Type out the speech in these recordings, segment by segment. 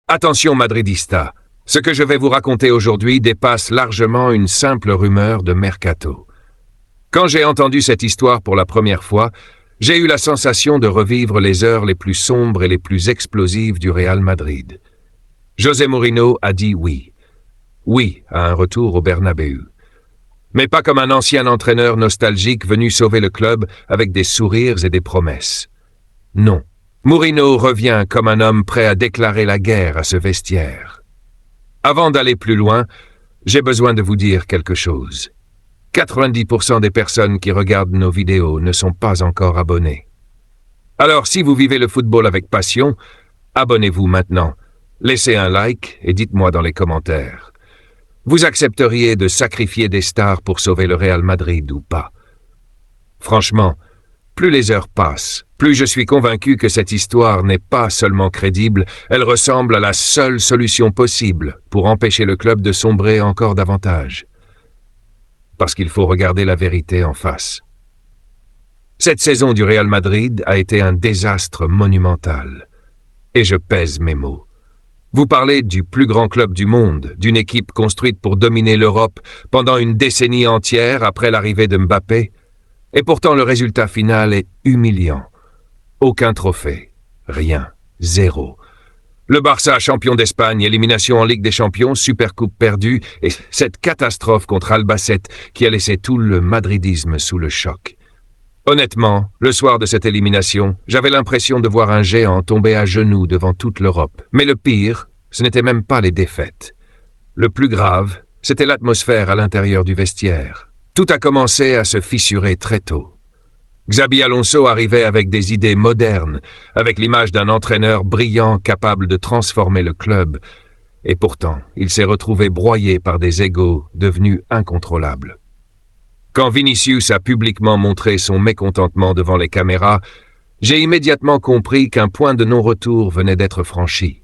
Attention Madridista, ce que je vais vous raconter aujourd'hui dépasse largement une simple rumeur de mercato. Quand j'ai entendu cette histoire pour la première fois, j'ai eu la sensation de revivre les heures les plus sombres et les plus explosives du Real Madrid. José Mourinho a dit oui. Oui à un retour au Bernabéu. Mais pas comme un ancien entraîneur nostalgique venu sauver le club avec des sourires et des promesses. Non. Mourinho revient comme un homme prêt à déclarer la guerre à ce vestiaire. Avant d'aller plus loin, j'ai besoin de vous dire quelque chose. 90% des personnes qui regardent nos vidéos ne sont pas encore abonnées. Alors si vous vivez le football avec passion, abonnez-vous maintenant. Laissez un like et dites-moi dans les commentaires. Vous accepteriez de sacrifier des stars pour sauver le Real Madrid ou pas? Franchement, plus les heures passent, plus je suis convaincu que cette histoire n'est pas seulement crédible, elle ressemble à la seule solution possible pour empêcher le club de sombrer encore davantage. Parce qu'il faut regarder la vérité en face. Cette saison du Real Madrid a été un désastre monumental. Et je pèse mes mots. Vous parlez du plus grand club du monde, d'une équipe construite pour dominer l'Europe pendant une décennie entière après l'arrivée de Mbappé, et pourtant le résultat final est humiliant. Aucun trophée, rien, zéro. Le Barça champion d'Espagne, élimination en Ligue des Champions, Supercoupe perdue, et cette catastrophe contre Albacete qui a laissé tout le madridisme sous le choc. Honnêtement, le soir de cette élimination, j'avais l'impression de voir un géant tomber à genoux devant toute l'Europe. Mais le pire, ce n'était même pas les défaites. Le plus grave, c'était l'atmosphère à l'intérieur du vestiaire. Tout a commencé à se fissurer très tôt. Xabi Alonso arrivait avec des idées modernes, avec l'image d'un entraîneur brillant capable de transformer le club. Et pourtant, il s'est retrouvé broyé par des égos devenus incontrôlables. Quand Vinicius a publiquement montré son mécontentement devant les caméras, j'ai immédiatement compris qu'un point de non-retour venait d'être franchi.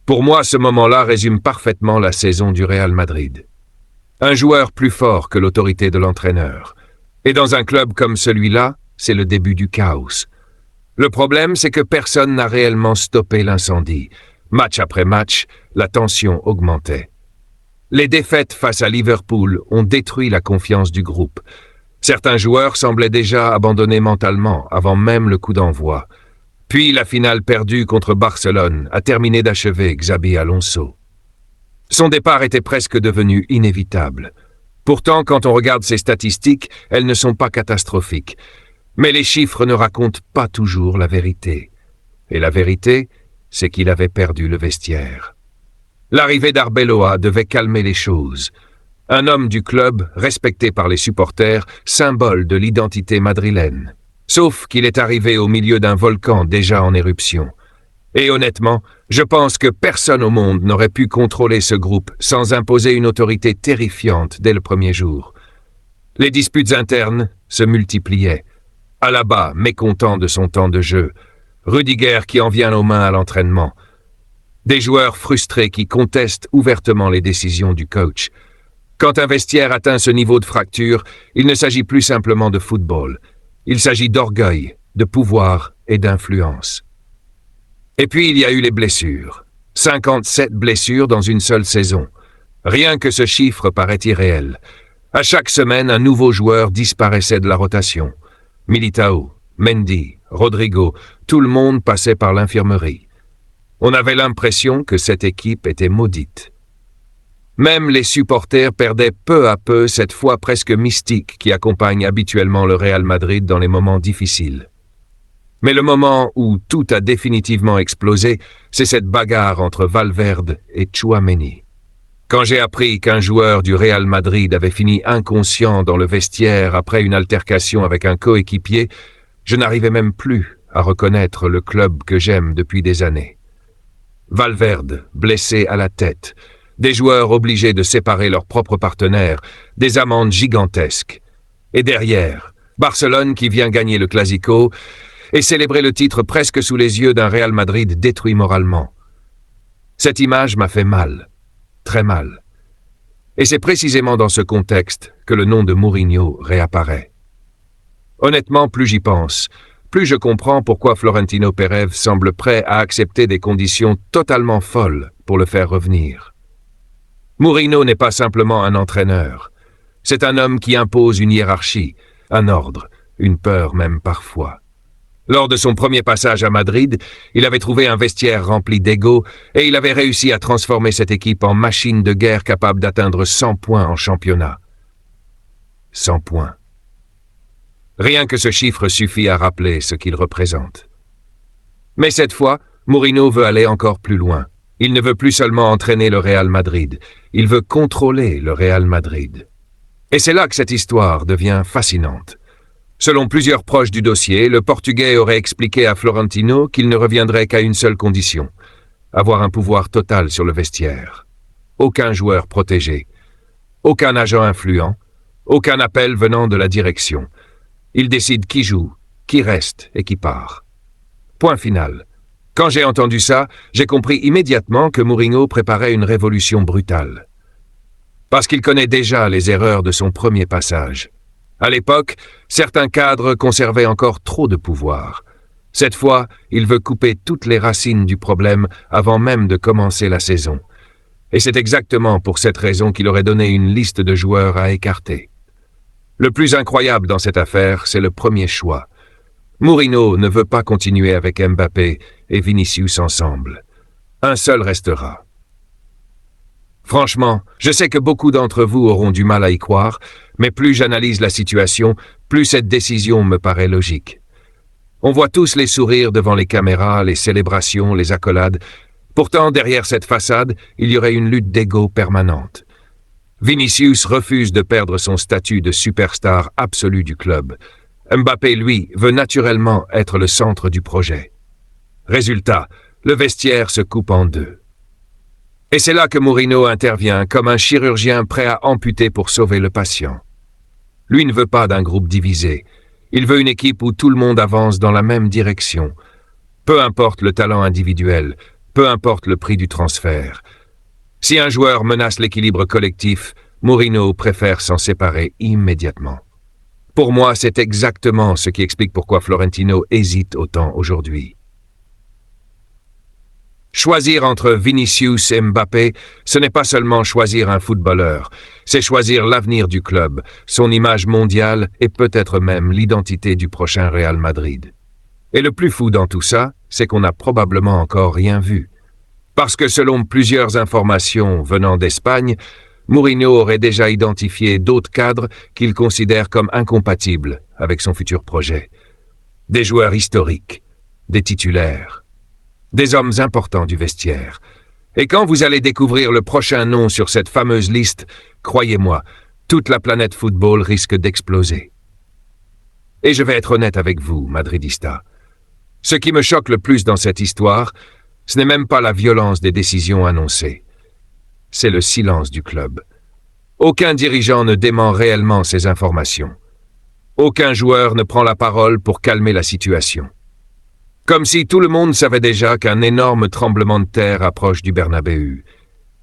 Pour moi, ce moment-là résume parfaitement la saison du Real Madrid. Un joueur plus fort que l'autorité de l'entraîneur. Et dans un club comme celui-là, c'est le début du chaos. Le problème, c'est que personne n'a réellement stoppé l'incendie. Match après match, la tension augmentait. Les défaites face à Liverpool ont détruit la confiance du groupe. Certains joueurs semblaient déjà abandonnés mentalement avant même le coup d'envoi. Puis la finale perdue contre Barcelone a terminé d'achever Xabi Alonso. Son départ était presque devenu inévitable. Pourtant, quand on regarde ses statistiques, elles ne sont pas catastrophiques. Mais les chiffres ne racontent pas toujours la vérité. Et la vérité, c'est qu'il avait perdu le vestiaire. L'arrivée d'Arbeloa devait calmer les choses. Un homme du club, respecté par les supporters, symbole de l'identité madrilène. Sauf qu'il est arrivé au milieu d'un volcan déjà en éruption. Et honnêtement, je pense que personne au monde n'aurait pu contrôler ce groupe sans imposer une autorité terrifiante dès le premier jour. Les disputes internes se multipliaient. Alaba, mécontent de son temps de jeu. Rudiger qui en vient aux mains à l'entraînement. Des joueurs frustrés qui contestent ouvertement les décisions du coach. Quand un vestiaire atteint ce niveau de fracture, il ne s'agit plus simplement de football. Il s'agit d'orgueil, de pouvoir et d'influence. Et puis il y a eu les blessures. 57 blessures dans une seule saison. Rien que ce chiffre paraît irréel. À chaque semaine, un nouveau joueur disparaissait de la rotation. Militao, Mendy, Rodrigo, tout le monde passait par l'infirmerie. On avait l'impression que cette équipe était maudite. Même les supporters perdaient peu à peu cette foi presque mystique qui accompagne habituellement le Real Madrid dans les moments difficiles. Mais le moment où tout a définitivement explosé, c'est cette bagarre entre Valverde et Tchouaméni. Quand j'ai appris qu'un joueur du Real Madrid avait fini inconscient dans le vestiaire après une altercation avec un coéquipier, je n'arrivais même plus à reconnaître le club que j'aime depuis des années. Valverde, blessé à la tête, des joueurs obligés de séparer leurs propres partenaires, des amendes gigantesques. Et derrière, Barcelone qui vient gagner le Clasico et célébrer le titre presque sous les yeux d'un Real Madrid détruit moralement. Cette image m'a fait mal, très mal. Et c'est précisément dans ce contexte que le nom de Mourinho réapparaît. Honnêtement, plus j'y pense, plus je comprends pourquoi Florentino Pérez semble prêt à accepter des conditions totalement folles pour le faire revenir. Mourinho n'est pas simplement un entraîneur. C'est un homme qui impose une hiérarchie, un ordre, une peur même parfois. Lors de son premier passage à Madrid, il avait trouvé un vestiaire rempli d'ego et il avait réussi à transformer cette équipe en machine de guerre capable d'atteindre 100 points en championnat. 100 points. Rien que ce chiffre suffit à rappeler ce qu'il représente. Mais cette fois, Mourinho veut aller encore plus loin. Il ne veut plus seulement entraîner le Real Madrid, il veut contrôler le Real Madrid. Et c'est là que cette histoire devient fascinante. Selon plusieurs proches du dossier, le Portugais aurait expliqué à Florentino qu'il ne reviendrait qu'à une seule condition, avoir un pouvoir total sur le vestiaire. Aucun joueur protégé, aucun agent influent, aucun appel venant de la direction. Il décide qui joue, qui reste et qui part. Point final. Quand j'ai entendu ça, j'ai compris immédiatement que Mourinho préparait une révolution brutale. Parce qu'il connaît déjà les erreurs de son premier passage. À l'époque, certains cadres conservaient encore trop de pouvoir. Cette fois, il veut couper toutes les racines du problème avant même de commencer la saison. Et c'est exactement pour cette raison qu'il aurait donné une liste de joueurs à écarter. Le plus incroyable dans cette affaire, c'est le premier choix. Mourinho ne veut pas continuer avec Mbappé et Vinicius ensemble. Un seul restera. Franchement, je sais que beaucoup d'entre vous auront du mal à y croire, mais plus j'analyse la situation, plus cette décision me paraît logique. On voit tous les sourires devant les caméras, les célébrations, les accolades. Pourtant, derrière cette façade, il y aurait une lutte d'ego permanente. Vinicius refuse de perdre son statut de superstar absolu du club. Mbappé, lui, veut naturellement être le centre du projet. Résultat, le vestiaire se coupe en deux. Et c'est là que Mourinho intervient comme un chirurgien prêt à amputer pour sauver le patient. Lui ne veut pas d'un groupe divisé. Il veut une équipe où tout le monde avance dans la même direction. Peu importe le talent individuel, peu importe le prix du transfert. Si un joueur menace l'équilibre collectif, Mourinho préfère s'en séparer immédiatement. Pour moi, c'est exactement ce qui explique pourquoi Florentino hésite autant aujourd'hui. Choisir entre Vinicius et Mbappé, ce n'est pas seulement choisir un footballeur, c'est choisir l'avenir du club, son image mondiale et peut-être même l'identité du prochain Real Madrid. Et le plus fou dans tout ça, c'est qu'on n'a probablement encore rien vu. Parce que selon plusieurs informations venant d'Espagne, Mourinho aurait déjà identifié d'autres cadres qu'il considère comme incompatibles avec son futur projet. Des joueurs historiques, des titulaires, des hommes importants du vestiaire. Et quand vous allez découvrir le prochain nom sur cette fameuse liste, croyez-moi, toute la planète football risque d'exploser. Et je vais être honnête avec vous, Madridista. Ce qui me choque le plus dans cette histoire, ce n'est même pas la violence des décisions annoncées. C'est le silence du club. Aucun dirigeant ne dément réellement ces informations. Aucun joueur ne prend la parole pour calmer la situation. Comme si tout le monde savait déjà qu'un énorme tremblement de terre approche du Bernabéu.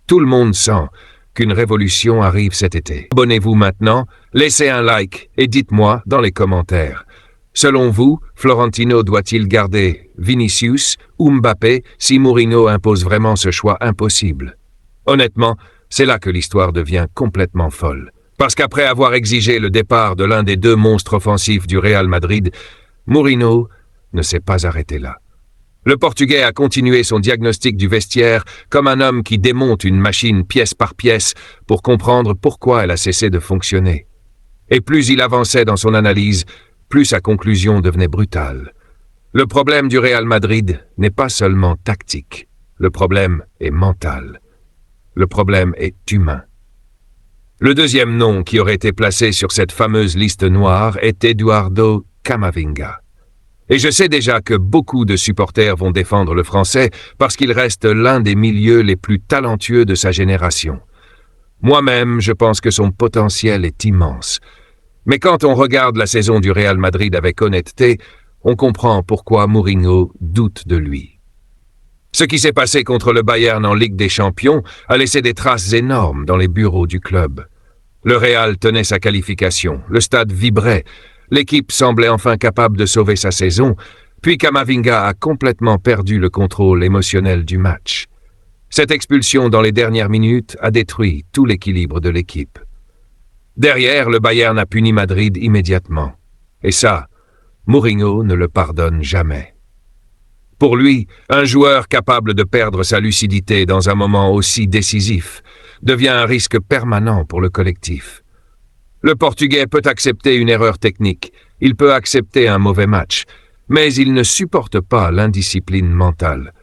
Tout le monde sent qu'une révolution arrive cet été. Abonnez-vous maintenant, laissez un like et dites-moi dans les commentaires. Selon vous, Florentino doit-il garder Vinicius ou Mbappé si Mourinho impose vraiment ce choix impossible? Honnêtement, c'est là que l'histoire devient complètement folle. Parce qu'après avoir exigé le départ de l'un des deux monstres offensifs du Real Madrid, Mourinho ne s'est pas arrêté là. Le Portugais a continué son diagnostic du vestiaire comme un homme qui démonte une machine pièce par pièce pour comprendre pourquoi elle a cessé de fonctionner. Et plus il avançait dans son analyse, plus sa conclusion devenait brutale. Le problème du Real Madrid n'est pas seulement tactique. Le problème est mental. Le problème est humain. Le deuxième nom qui aurait été placé sur cette fameuse liste noire est Eduardo Camavinga. Et je sais déjà que beaucoup de supporters vont défendre le Français parce qu'il reste l'un des milieux les plus talentueux de sa génération. Moi-même, je pense que son potentiel est immense. Mais quand on regarde la saison du Real Madrid avec honnêteté, on comprend pourquoi Mourinho doute de lui. Ce qui s'est passé contre le Bayern en Ligue des Champions a laissé des traces énormes dans les bureaux du club. Le Real tenait sa qualification, le stade vibrait, L'équipe semblait enfin capable de sauver sa saison, puis Camavinga a complètement perdu le contrôle émotionnel du match. Cette expulsion dans les dernières minutes a détruit tout l'équilibre de l'équipe. Derrière, le Bayern a puni Madrid immédiatement. Et ça, Mourinho ne le pardonne jamais. Pour lui, un joueur capable de perdre sa lucidité dans un moment aussi décisif devient un risque permanent pour le collectif. Le Portugais peut accepter une erreur technique, il peut accepter un mauvais match, mais il ne supporte pas l'indiscipline mentale.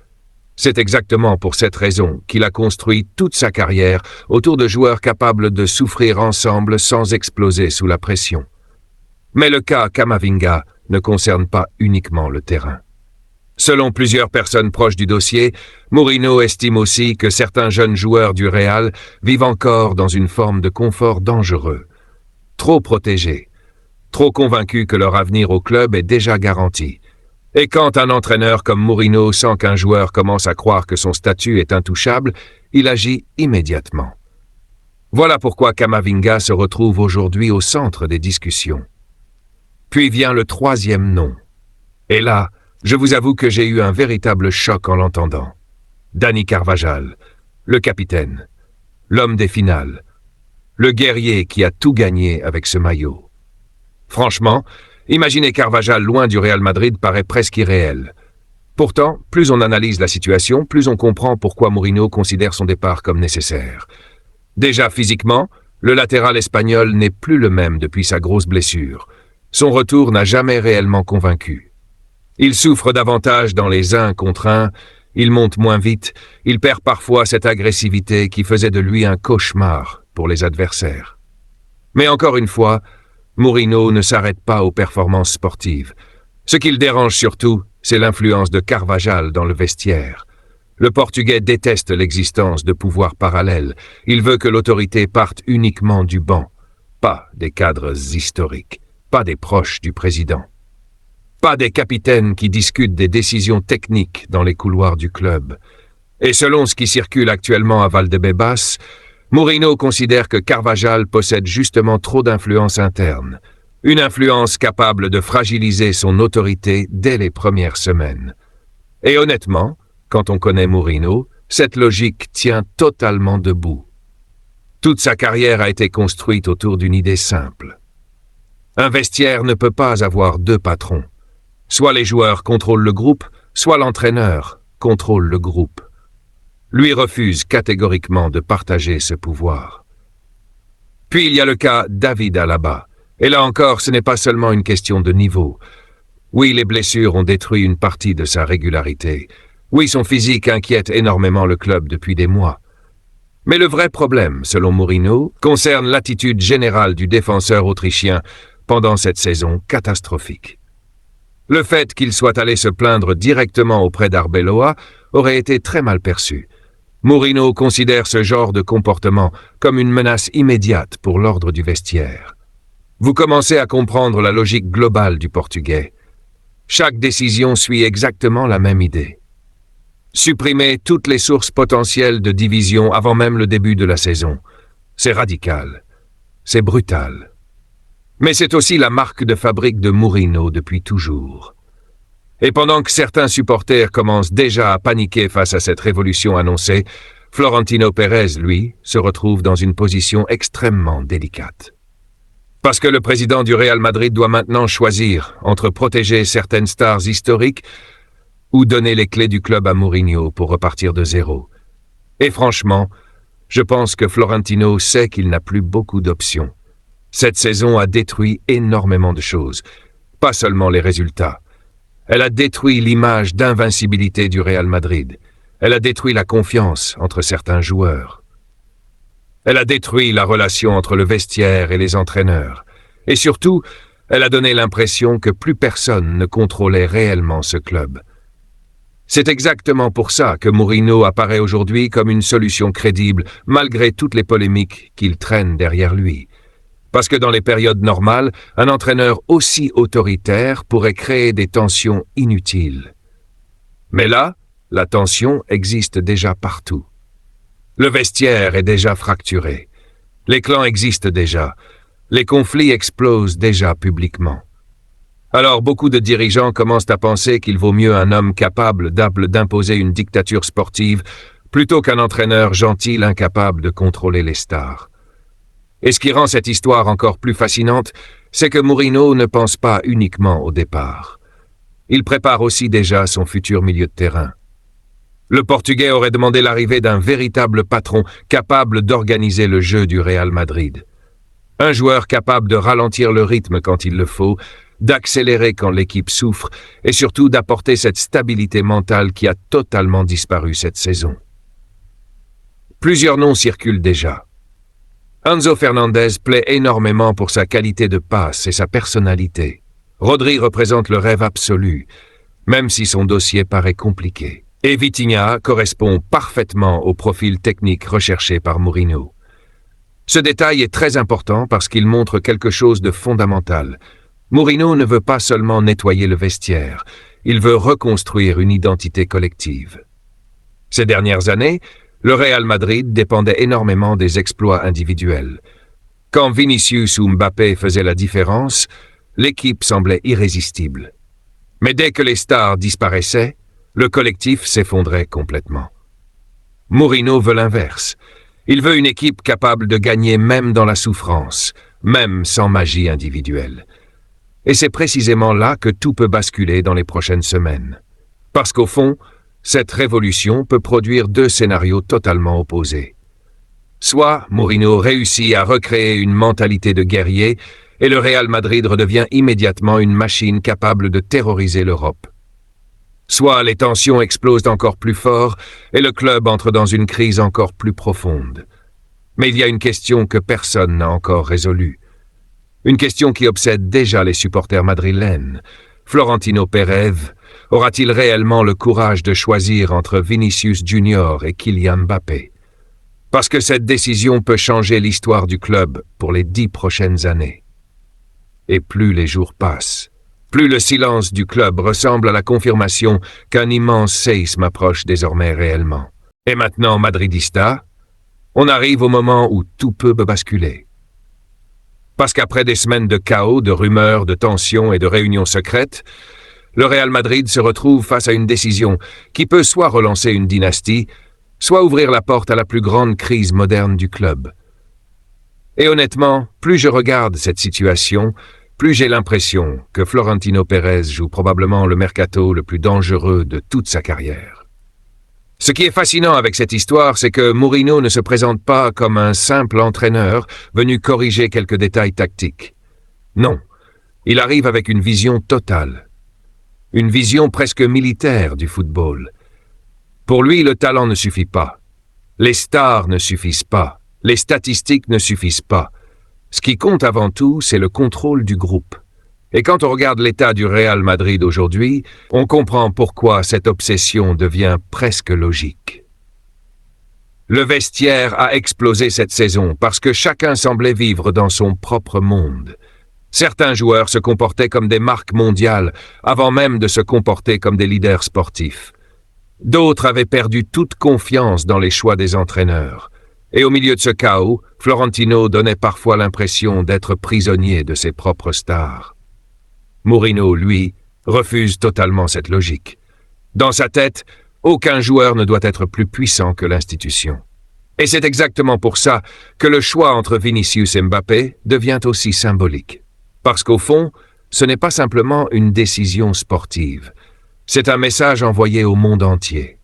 C'est exactement pour cette raison qu'il a construit toute sa carrière autour de joueurs capables de souffrir ensemble sans exploser sous la pression. Mais le cas Camavinga ne concerne pas uniquement le terrain. Selon plusieurs personnes proches du dossier, Mourinho estime aussi que certains jeunes joueurs du Real vivent encore dans une forme de confort dangereux. Trop protégés, trop convaincus que leur avenir au club est déjà garanti. Et quand un entraîneur comme Mourinho sent qu'un joueur commence à croire que son statut est intouchable, il agit immédiatement. Voilà pourquoi Camavinga se retrouve aujourd'hui au centre des discussions. Puis vient le troisième nom. Et là, je vous avoue que j'ai eu un véritable choc en l'entendant. Dani Carvajal, le capitaine, l'homme des finales, le guerrier qui a tout gagné avec ce maillot. Franchement, imaginer Carvajal loin du Real Madrid paraît presque irréel. Pourtant, plus on analyse la situation, plus on comprend pourquoi Mourinho considère son départ comme nécessaire. Déjà physiquement, le latéral espagnol n'est plus le même depuis sa grosse blessure. Son retour n'a jamais réellement convaincu. Il souffre davantage dans les 1 contre 1, il monte moins vite, il perd parfois cette agressivité qui faisait de lui un cauchemar pour les adversaires. Mais encore une fois, Mourinho ne s'arrête pas aux performances sportives. Ce qui le dérange surtout, c'est l'influence de Carvajal dans le vestiaire. Le Portugais déteste l'existence de pouvoirs parallèles. Il veut que l'autorité parte uniquement du banc, pas des cadres historiques, pas des proches du président. Pas des capitaines qui discutent des décisions techniques dans les couloirs du club. Et selon ce qui circule actuellement à Valdebebas, Mourinho considère que Carvajal possède justement trop d'influence interne, une influence capable de fragiliser son autorité dès les premières semaines. Et honnêtement, quand on connaît Mourinho, cette logique tient totalement debout. Toute sa carrière a été construite autour d'une idée simple. Un vestiaire ne peut pas avoir 2 patrons. Soit les joueurs contrôlent le groupe, soit l'entraîneur contrôle le groupe. Lui refuse catégoriquement de partager ce pouvoir. Puis il y a le cas David Alaba. Et là encore, ce n'est pas seulement une question de niveau. Oui, les blessures ont détruit une partie de sa régularité. Oui, son physique inquiète énormément le club depuis des mois. Mais le vrai problème, selon Mourinho, concerne l'attitude générale du défenseur autrichien pendant cette saison catastrophique. Le fait qu'il soit allé se plaindre directement auprès d'Arbeloa aurait été très mal perçu. Mourinho considère ce genre de comportement comme une menace immédiate pour l'ordre du vestiaire. Vous commencez à comprendre la logique globale du Portugais. Chaque décision suit exactement la même idée. Supprimer toutes les sources potentielles de division avant même le début de la saison. C'est radical. C'est brutal. Mais c'est aussi la marque de fabrique de Mourinho depuis toujours. Et pendant que certains supporters commencent déjà à paniquer face à cette révolution annoncée, Florentino Pérez, lui, se retrouve dans une position extrêmement délicate. Parce que le président du Real Madrid doit maintenant choisir entre protéger certaines stars historiques ou donner les clés du club à Mourinho pour repartir de zéro. Et franchement, je pense que Florentino sait qu'il n'a plus beaucoup d'options. Cette saison a détruit énormément de choses, pas seulement les résultats. Elle a détruit l'image d'invincibilité du Real Madrid. Elle a détruit la confiance entre certains joueurs. Elle a détruit la relation entre le vestiaire et les entraîneurs. Et surtout, elle a donné l'impression que plus personne ne contrôlait réellement ce club. C'est exactement pour ça que Mourinho apparaît aujourd'hui comme une solution crédible, malgré toutes les polémiques qu'il traîne derrière lui. Parce que dans les périodes normales, un entraîneur aussi autoritaire pourrait créer des tensions inutiles. Mais là, la tension existe déjà partout. Le vestiaire est déjà fracturé. Les clans existent déjà. Les conflits explosent déjà publiquement. Alors beaucoup de dirigeants commencent à penser qu'il vaut mieux un homme capable d'imposer une dictature sportive plutôt qu'un entraîneur gentil incapable de contrôler les stars. Et ce qui rend cette histoire encore plus fascinante, c'est que Mourinho ne pense pas uniquement au départ. Il prépare aussi déjà son futur milieu de terrain. Le Portugais aurait demandé l'arrivée d'un véritable patron capable d'organiser le jeu du Real Madrid. Un joueur capable de ralentir le rythme quand il le faut, d'accélérer quand l'équipe souffre et surtout d'apporter cette stabilité mentale qui a totalement disparu cette saison. Plusieurs noms circulent déjà. Enzo Fernandez plaît énormément pour sa qualité de passe et sa personnalité. Rodri représente le rêve absolu, même si son dossier paraît compliqué. Et Vitinha correspond parfaitement au profil technique recherché par Mourinho. Ce détail est très important parce qu'il montre quelque chose de fondamental. Mourinho ne veut pas seulement nettoyer le vestiaire, il veut reconstruire une identité collective. Ces dernières années, le Real Madrid dépendait énormément des exploits individuels. Quand Vinicius ou Mbappé faisaient la différence, l'équipe semblait irrésistible. Mais dès que les stars disparaissaient, le collectif s'effondrait complètement. Mourinho veut l'inverse. Il veut une équipe capable de gagner même dans la souffrance, même sans magie individuelle. Et c'est précisément là que tout peut basculer dans les prochaines semaines. Parce qu'au fond, cette révolution peut produire deux scénarios totalement opposés. Soit Mourinho réussit à recréer une mentalité de guerrier et le Real Madrid redevient immédiatement une machine capable de terroriser l'Europe. Soit les tensions explosent encore plus fort et le club entre dans une crise encore plus profonde. Mais il y a une question que personne n'a encore résolue. Une question qui obsède déjà les supporters madrilènes. Florentino Pérez aura-t-il réellement le courage de choisir entre Vinicius Junior et Kylian Mbappé? Parce que cette décision peut changer l'histoire du club pour les 10 prochaines années. Et plus les jours passent, plus le silence du club ressemble à la confirmation qu'un immense séisme approche désormais réellement. Et maintenant, Madridista, on arrive au moment où tout peut basculer. Parce qu'après des semaines de chaos, de rumeurs, de tensions et de réunions secrètes, le Real Madrid se retrouve face à une décision qui peut soit relancer une dynastie, soit ouvrir la porte à la plus grande crise moderne du club. Et honnêtement, plus je regarde cette situation, plus j'ai l'impression que Florentino Pérez joue probablement le mercato le plus dangereux de toute sa carrière. Ce qui est fascinant avec cette histoire, c'est que Mourinho ne se présente pas comme un simple entraîneur venu corriger quelques détails tactiques. Non, il arrive avec une vision totale. Une vision presque militaire du football. Pour lui, le talent ne suffit pas. Les stars ne suffisent pas. Les statistiques ne suffisent pas. Ce qui compte avant tout, c'est le contrôle du groupe. Et quand on regarde l'état du Real Madrid aujourd'hui, on comprend pourquoi cette obsession devient presque logique. Le vestiaire a explosé cette saison parce que chacun semblait vivre dans son propre monde. Certains joueurs se comportaient comme des marques mondiales avant même de se comporter comme des leaders sportifs. D'autres avaient perdu toute confiance dans les choix des entraîneurs. Et au milieu de ce chaos, Florentino donnait parfois l'impression d'être prisonnier de ses propres stars. Mourinho, lui, refuse totalement cette logique. Dans sa tête, aucun joueur ne doit être plus puissant que l'institution. Et c'est exactement pour ça que le choix entre Vinicius et Mbappé devient aussi symbolique. Parce qu'au fond, ce n'est pas simplement une décision sportive. C'est un message envoyé au monde entier.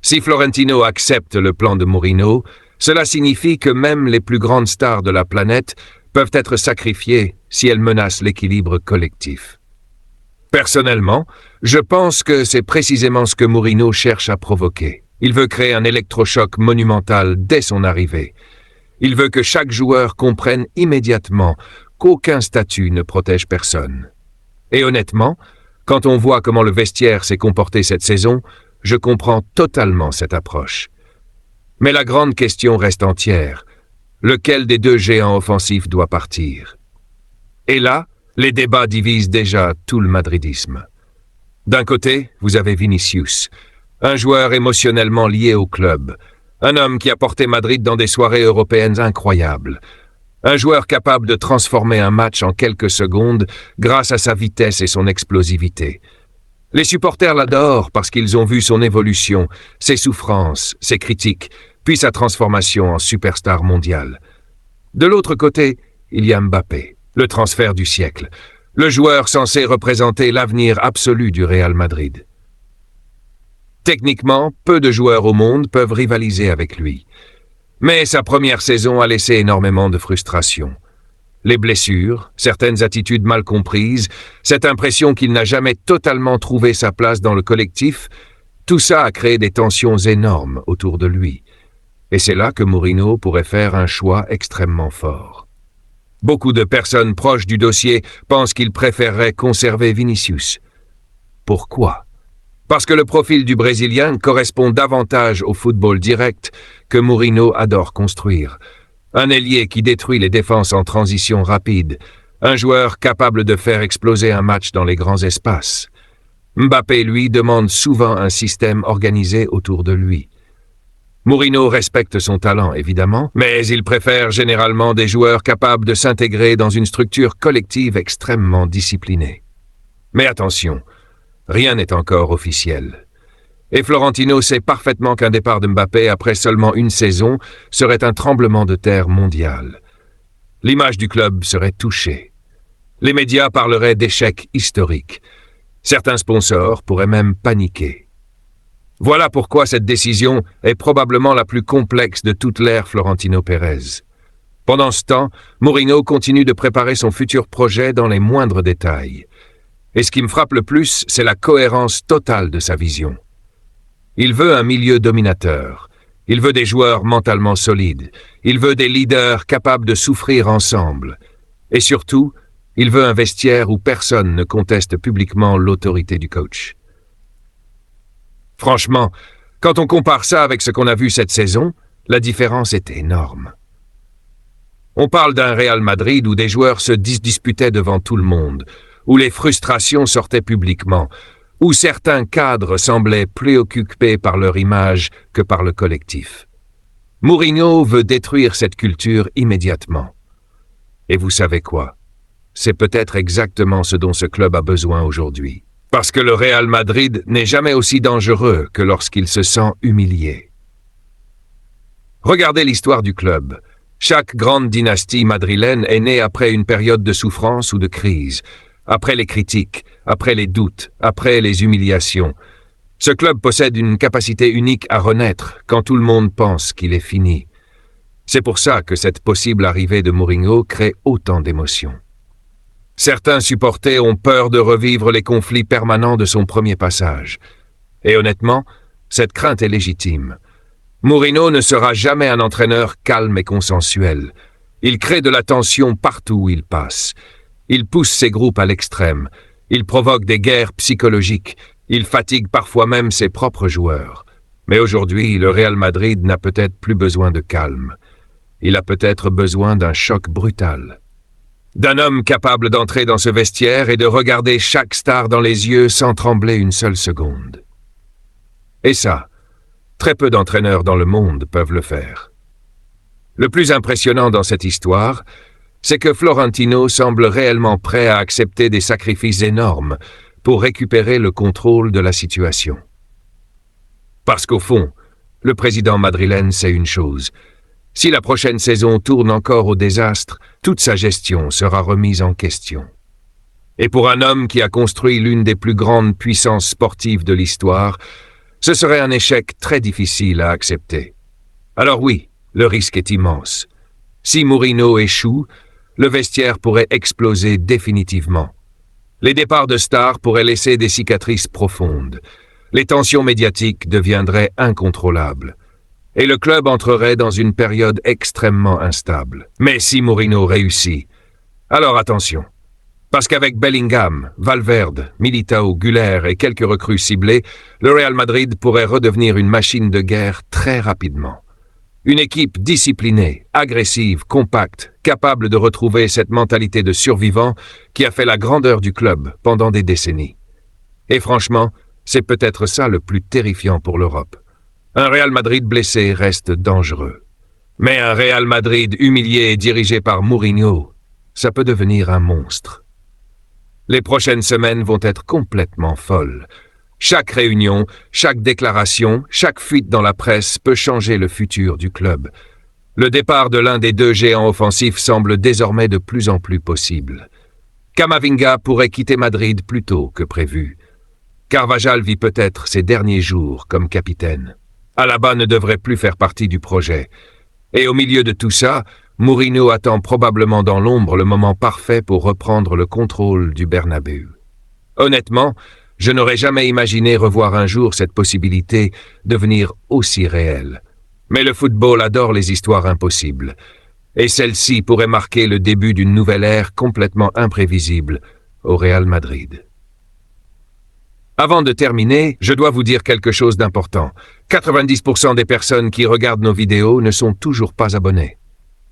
Si Florentino accepte le plan de Mourinho, cela signifie que même les plus grandes stars de la planète peuvent être sacrifiées si elles menacent l'équilibre collectif. Personnellement, je pense que c'est précisément ce que Mourinho cherche à provoquer. Il veut créer un électrochoc monumental dès son arrivée. Il veut que chaque joueur comprenne immédiatement qu'aucun statut ne protège personne. Et honnêtement, quand on voit comment le vestiaire s'est comporté cette saison, je comprends totalement cette approche. Mais la grande question reste entière. Lequel des deux géants offensifs doit partir? Et là, les débats divisent déjà tout le madridisme. D'un côté, vous avez Vinicius, un joueur émotionnellement lié au club, un homme qui a porté Madrid dans des soirées européennes incroyables, Un joueur capable de transformer un match en quelques secondes grâce à sa vitesse et son explosivité. Les supporters l'adorent parce qu'ils ont vu son évolution, ses souffrances, ses critiques, puis sa transformation en superstar mondial. De l'autre côté, il y a Mbappé, le transfert du siècle, le joueur censé représenter l'avenir absolu du Real Madrid. Techniquement, peu de joueurs au monde peuvent rivaliser avec lui. Mais sa première saison a laissé énormément de frustration. Les blessures, certaines attitudes mal comprises, cette impression qu'il n'a jamais totalement trouvé sa place dans le collectif, tout ça a créé des tensions énormes autour de lui. Et c'est là que Mourinho pourrait faire un choix extrêmement fort. Beaucoup de personnes proches du dossier pensent qu'il préférerait conserver Vinicius. Pourquoi ? Parce que le profil du Brésilien correspond davantage au football direct que Mourinho adore construire. Un ailier qui détruit les défenses en transition rapide, un joueur capable de faire exploser un match dans les grands espaces. Mbappé, lui, demande souvent un système organisé autour de lui. Mourinho respecte son talent, évidemment, mais il préfère généralement des joueurs capables de s'intégrer dans une structure collective extrêmement disciplinée. Mais attention, rien n'est encore officiel. Et Florentino sait parfaitement qu'un départ de Mbappé après seulement une saison serait un tremblement de terre mondial. L'image du club serait touchée. Les médias parleraient d'échec historique. Certains sponsors pourraient même paniquer. Voilà pourquoi cette décision est probablement la plus complexe de toute l'ère Florentino Pérez. Pendant ce temps, Mourinho continue de préparer son futur projet dans les moindres détails. Et ce qui me frappe le plus, c'est la cohérence totale de sa vision. Il veut un milieu dominateur. Il veut des joueurs mentalement solides. Il veut des leaders capables de souffrir ensemble. Et surtout, il veut un vestiaire où personne ne conteste publiquement l'autorité du coach. Franchement, quand on compare ça avec ce qu'on a vu cette saison, la différence est énorme. On parle d'un Real Madrid où des joueurs se disputaient devant tout le monde, où les frustrations sortaient publiquement, où certains cadres semblaient préoccupés par leur image que par le collectif. Mourinho veut détruire cette culture immédiatement. Et vous savez quoi? C'est peut-être exactement ce dont ce club a besoin aujourd'hui. Parce que le Real Madrid n'est jamais aussi dangereux que lorsqu'il se sent humilié. Regardez l'histoire du club. Chaque grande dynastie madrilène est née après une période de souffrance ou de crise, après les critiques, après les doutes, après les humiliations. Ce club possède une capacité unique à renaître quand tout le monde pense qu'il est fini. C'est pour ça que cette possible arrivée de Mourinho crée autant d'émotions. Certains supporters ont peur de revivre les conflits permanents de son premier passage. Et honnêtement, cette crainte est légitime. Mourinho ne sera jamais un entraîneur calme et consensuel. Il crée de la tension partout où il passe. Il pousse ses groupes à l'extrême. Il provoque des guerres psychologiques. Il fatigue parfois même ses propres joueurs. Mais aujourd'hui, le Real Madrid n'a peut-être plus besoin de calme. Il a peut-être besoin d'un choc brutal. D'un homme capable d'entrer dans ce vestiaire et de regarder chaque star dans les yeux sans trembler une seule seconde. Et ça, très peu d'entraîneurs dans le monde peuvent le faire. Le plus impressionnant dans cette histoire, c'est que Florentino semble réellement prêt à accepter des sacrifices énormes pour récupérer le contrôle de la situation. Parce qu'au fond, le président madrilène sait une chose. Si la prochaine saison tourne encore au désastre, toute sa gestion sera remise en question. Et pour un homme qui a construit l'une des plus grandes puissances sportives de l'histoire, ce serait un échec très difficile à accepter. Alors oui, le risque est immense. Si Mourinho échoue, le vestiaire pourrait exploser définitivement. Les départs de stars pourraient laisser des cicatrices profondes. Les tensions médiatiques deviendraient incontrôlables. Et le club entrerait dans une période extrêmement instable. Mais si Mourinho réussit, alors attention. Parce qu'avec Bellingham, Valverde, Militao, Güler et quelques recrues ciblées, le Real Madrid pourrait redevenir une machine de guerre très rapidement. Une équipe disciplinée, agressive, compacte, capable de retrouver cette mentalité de survivant qui a fait la grandeur du club pendant des décennies. Et franchement, c'est peut-être ça le plus terrifiant pour l'Europe. Un Real Madrid blessé reste dangereux. Mais un Real Madrid humilié et dirigé par Mourinho, ça peut devenir un monstre. Les prochaines semaines vont être complètement folles. Chaque réunion, chaque déclaration, chaque fuite dans la presse peut changer le futur du club. Le départ de l'un des deux géants offensifs semble désormais de plus en plus possible. Camavinga pourrait quitter Madrid plus tôt que prévu. Carvajal vit peut-être ses derniers jours comme capitaine. Alaba ne devrait plus faire partie du projet. Et au milieu de tout ça, Mourinho attend probablement dans l'ombre le moment parfait pour reprendre le contrôle du Bernabéu. Honnêtement, je n'aurais jamais imaginé revoir un jour cette possibilité devenir aussi réelle. Mais le football adore les histoires impossibles. Et celle-ci pourrait marquer le début d'une nouvelle ère complètement imprévisible au Real Madrid. Avant de terminer, je dois vous dire quelque chose d'important. 90% des personnes qui regardent nos vidéos ne sont toujours pas abonnées.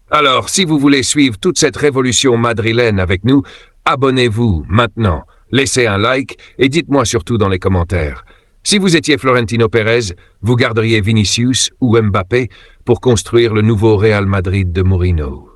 Alors, si vous voulez suivre toute cette révolution madrilène avec nous, abonnez-vous maintenant, laissez un like et dites-moi surtout dans les commentaires. Si vous étiez Florentino Pérez, vous garderiez Vinicius ou Mbappé pour construire le nouveau Real Madrid de Mourinho.